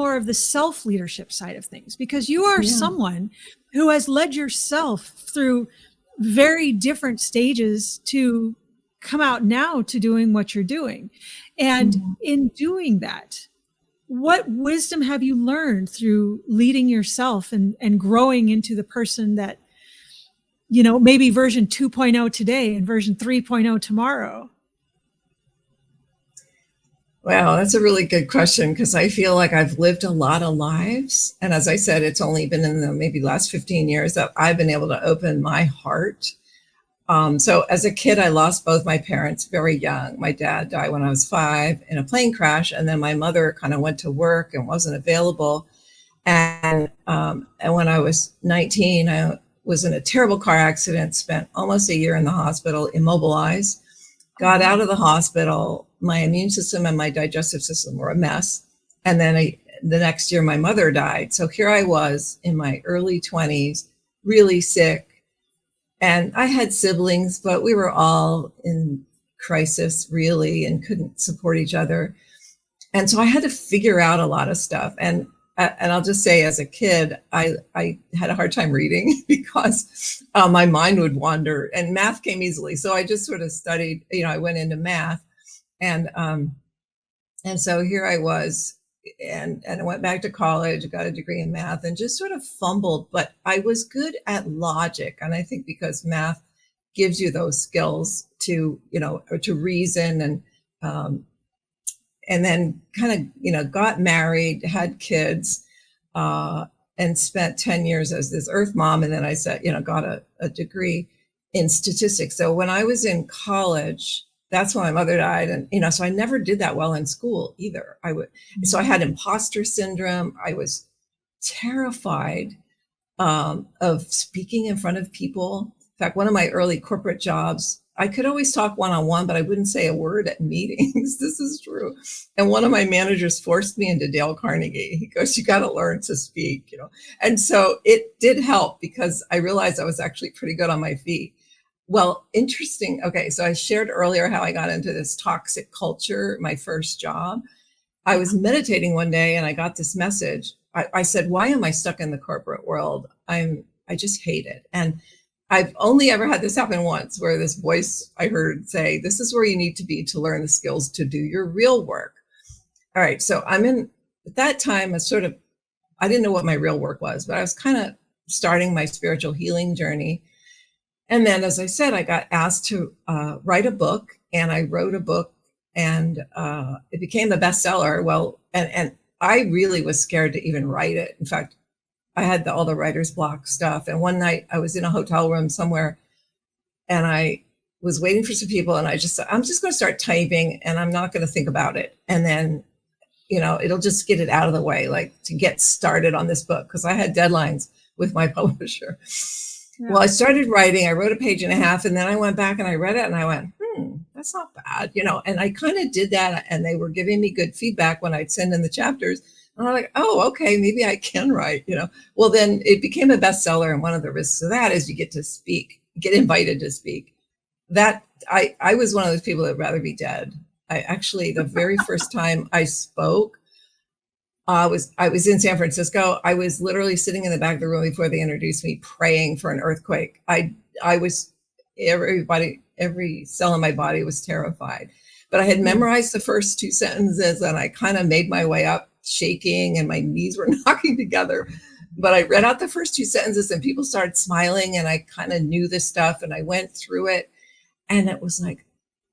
more of the self-leadership side of things, because you are someone who has led yourself through very different stages to come out now to doing what you're doing. And in doing that, what wisdom have you learned through leading yourself and growing into the person that, you know, maybe version 2.0 today and version 3.0 tomorrow? Wow, that's a really good question, because I feel like I've lived a lot of lives. And as I said, it's only been in the maybe last 15 years that I've been able to open my heart. So as a kid, I lost both my parents very young. My dad died when I was 5 in a plane crash. And then my mother kind of went to work and wasn't available. And when I was 19, I was in a terrible car accident, spent almost a year in the hospital, immobilized, got out of the hospital. My immune system and my digestive system were a mess. And then the next year, my mother died. So here I was in my early 20s, really sick. And I had siblings, but we were all in crisis, really, and couldn't support each other. And so I had to figure out a lot of stuff. And I'll just say, as a kid, I had a hard time reading because my mind would wander, and math came easily. So I just sort of studied, you know, I went into math. And so here I was, and I went back to college, got a degree in math, and just sort of fumbled, but I was good at logic. And I think because math gives you those skills to, you know, or to reason, and then kind of, you know, got married, had kids, and spent 10 years as this earth mom. And then I said, you know, got a degree in statistics. So when I was in college, that's when my mother died. And, you know, so I never did that well in school either. So I had imposter syndrome. I was terrified of speaking in front of people. In fact, one of my early corporate jobs, I could always talk one-on-one, but I wouldn't say a word at meetings. This is true. And one of my managers forced me into Dale Carnegie. He goes, you got to learn to speak, you know? And so it did help, because I realized I was actually pretty good on my feet. Well, interesting. Okay. So I shared earlier how I got into this toxic culture, my first job. I was meditating one day and I got this message. I said, why am I stuck in the corporate world? I just hate it. And I've only ever had this happen once, where this voice I heard say, this is where you need to be to learn the skills to do your real work. All right. So at that time, I didn't know what my real work was, but I was kind of starting my spiritual healing journey. And then, as I said, I got asked to write a book, and I wrote a book, and it became a bestseller. Well, and I really was scared to even write it. In fact, I had all the writer's block stuff. And one night I was in a hotel room somewhere, and I was waiting for some people, and I just said, I'm just going to start typing, and I'm not going to think about it. And then, you know, it'll just get it out of the way, like to get started on this book, because I had deadlines with my publisher. Yeah. Well, I started writing, I wrote a page and a half, and then I went back and I read it, and I went, that's not bad, you know, and I kind of did that, and they were giving me good feedback when I'd send in the chapters. And I'm like, oh, okay, maybe I can write, you know. Well, then it became a bestseller, and one of the risks of that is you get to speak, get invited to speak. That I was one of those people that would rather be dead. I actually, the very first time I spoke, I was in San Francisco. I was literally sitting in the back of the room before they introduced me, praying for an earthquake. I was, every cell in my body was terrified. But I had memorized the first 2 sentences, and I kind of made my way up, shaking, and my knees were knocking together. But I read out the first 2 sentences, and people started smiling, and I kind of knew this stuff, and I went through it. And it was like,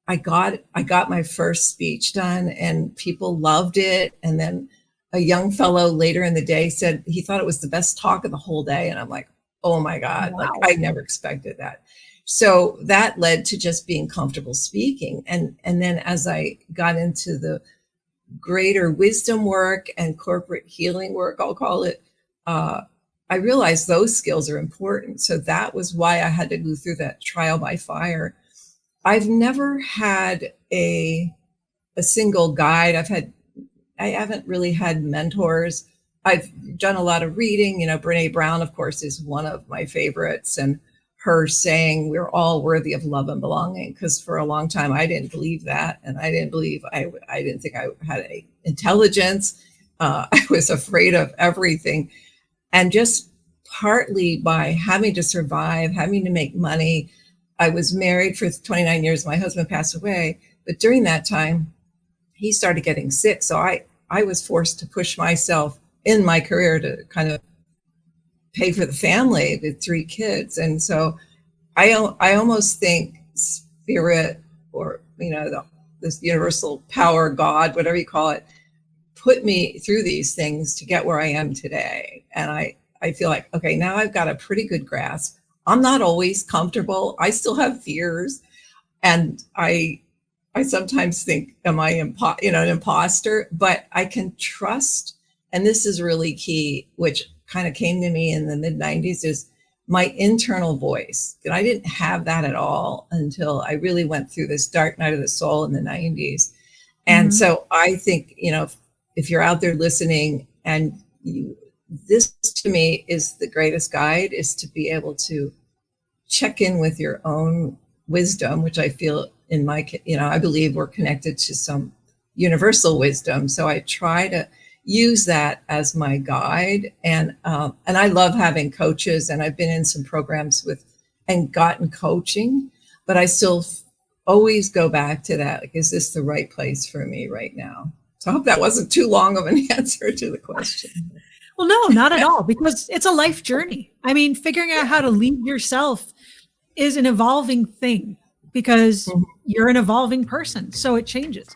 I got my first speech done, and people loved it. And then a young fellow later in the day said he thought it was the best talk of the whole day. And I'm like, oh my God, wow. Like I never expected that. So that led to just being comfortable speaking. And then as I got into the greater wisdom work and corporate healing work, I'll call it, I realized those skills are important. So that was why I had to go through that trial by fire. I've never had a single guide. I haven't really had mentors. I've done a lot of reading. You know, Brene Brown, of course, is one of my favorites, and her saying we're all worthy of love and belonging. Because for a long time, I didn't believe that, and I didn't think I had any intelligence. I was afraid of everything. And just partly by having to survive, having to make money. I was married for 29 years. My husband passed away. But during that time, he started getting sick. So I was forced to push myself in my career to kind of pay for the family with 3 kids. And so I almost think spirit, or, this universal power, God, whatever you call it, put me through these things to get where I am today. And I feel like, okay, now I've got a pretty good grasp. I'm not always comfortable. I still have fears. And I sometimes think, am I an imposter? But I can trust. And this is really key, which kind of came to me in the mid-90s, is my internal voice. And I didn't have that at all until I really went through this dark night of the soul in the 90s. And so I think, if you're out there listening, and this to me is the greatest guide, is to be able to check in with your own wisdom, which I feel in my, I believe we're connected to some universal wisdom. So I try to use that as my guide. And I love having coaches, and I've been in some programs with and gotten coaching, but I still always go back to that. Like, is this the right place for me right now? So I hope that wasn't too long of an answer to the question. Well, no, not at all, because it's a life journey. I mean, figuring out how to lead yourself is an evolving thing, because you're an evolving person. So it changes.